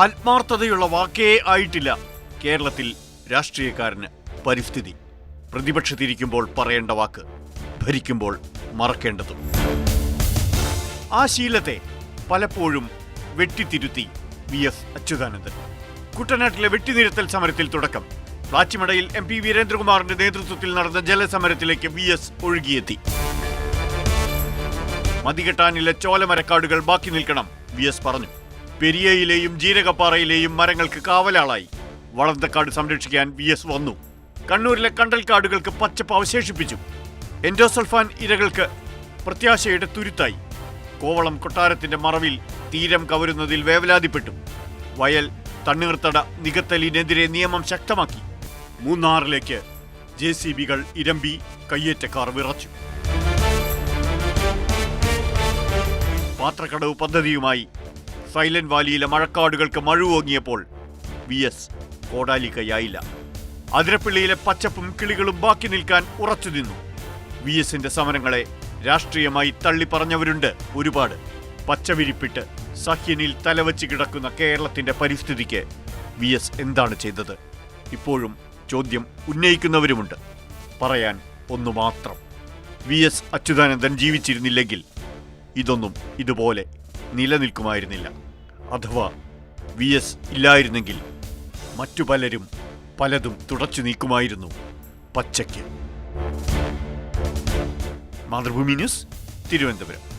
ആത്മാർത്ഥതയുള്ള വാക്കേ ആയിട്ടില്ല കേരളത്തിൽ രാഷ്ട്രീയക്കാരന് പരിസ്ഥിതി. പ്രതിപക്ഷത്തിരിക്കുമ്പോൾ പറയേണ്ട വാക്ക്, ഭരിക്കുമ്പോൾ മറക്കേണ്ടതും. ആ ശീലത്തെ പലപ്പോഴും വെട്ടിത്തിരുത്തി VS അച്യുതാനന്ദൻ. കുട്ടനാട്ടിലെ വെട്ടിനിരത്തൽ സമരത്തിൽ തുടക്കം. പ്ലാച്ചിമടയിൽ MP വീരേന്ദ്രകുമാറിന്റെ നേതൃത്വത്തിൽ നടന്ന ജലസമരത്തിലേക്ക് VS ഒഴുകിയെത്തി. മതികെട്ടാനിലെ ചോലമരക്കാടുകൾ ബാക്കി നിൽക്കണം, VS പറഞ്ഞു. പെരിയയിലെയും ജീരകപ്പാറയിലെയും മരങ്ങൾക്ക് കാവലാളായി വളന്തക്കാട് സംരക്ഷിക്കാൻ VS വന്നു. കണ്ണൂരിലെ കണ്ടൽക്കാടുകൾക്ക് പച്ചപ്പ് അവശേഷിപ്പിച്ചു. എൻഡോസൾഫാൻ ഇരകൾക്ക് പ്രത്യാശയുടെ തുരുത്തായി. കോവളം കൊട്ടാരത്തിന്റെ മറവിൽ തീരം കവരുന്നതിൽ വേവലാതിപ്പെട്ടു. വയൽ തണ്ണീർത്തട നികത്തലിനെതിരെ നിയമം ശക്തമാക്കി. മൂന്നാറിലേക്ക് JCBകൾ ഇരമ്പി, കയ്യേറ്റക്കാർ വിറച്ചു. പാത്രക്കടവ് പദ്ധതിയുമായി സൈലന്റ് വാലിയിലെ മഴക്കാടുകൾക്ക് മഴുവോങ്ങിയപ്പോൾ VS കോടാലിക്കയായില്ല. അതിരപ്പള്ളിയിലെ പച്ചപ്പും കിളികളും ബാക്കി നിൽക്കാൻ ഉറച്ചുനിന്നു. VSന്റെ സമരങ്ങളെ രാഷ്ട്രീയമായി തള്ളിപ്പറഞ്ഞവരുണ്ട് ഒരുപാട്. പച്ചവിരിപ്പിട്ട് സഹ്യനിൽ തലവച്ച് കിടക്കുന്ന കേരളത്തിന്റെ പരിസ്ഥിതിക്ക് VS എന്താണ് ചെയ്തത്? ഇപ്പോഴും ചോദ്യം ഉന്നയിക്കുന്നവരുമുണ്ട്. പറയാൻ ഒന്നു മാത്രം, VS അച്യുതാനന്ദൻ ജീവിച്ചിരുന്നില്ലെങ്കിൽ ഇതൊന്നും ഇതുപോലെ നിലനിൽക്കുമായിരുന്നില്ല. അഥവാ VS ഇല്ലായിരുന്നെങ്കിൽ മറ്റു പലരും പലതും തുടച്ചു നീക്കുമായിരുന്നു പച്ചയ്ക്ക്. മാതൃഭൂമി ന്യൂസ്, തിരുവനന്തപുരം.